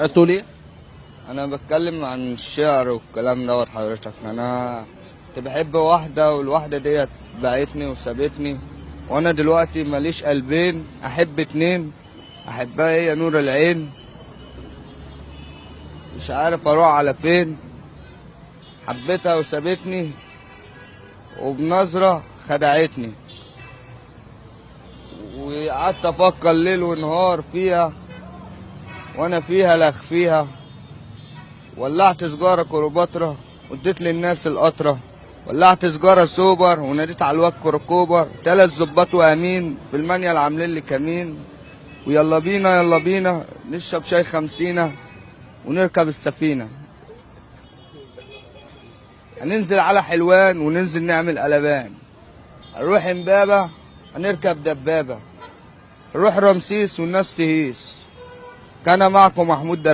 عايز تقول ايه؟ انا بتكلم عن الشعر والكلام دوت حضرتك. انا كنت بحب واحده والواحده ديت باعتني وسابتني، وانا دلوقتي ماليش قلبين احب اتنين، احبها هي نور العين، مش عارف اروح على فين، حبيتها وسابتني وبنظره خدعتني، وقعدت افكر ليل ونهار فيها وانا فيها لا اخفيها، ولعت سجارة كليوباترا واديت للناس القطرة، ولعت سجارة سوبر وناديت على الواد كركوبر، تلات ظباط وامين في المانيال عاملين لي كمين، ويلا بينا يلا بينا نشرب شاي خمسينة ونركب السفينة، هننزل على حلوان وننزل نعمل قلبان، هنروح امبابة هنركب دبابة، نروح رمسيس والناس تهيس. كان معكم محمود درب.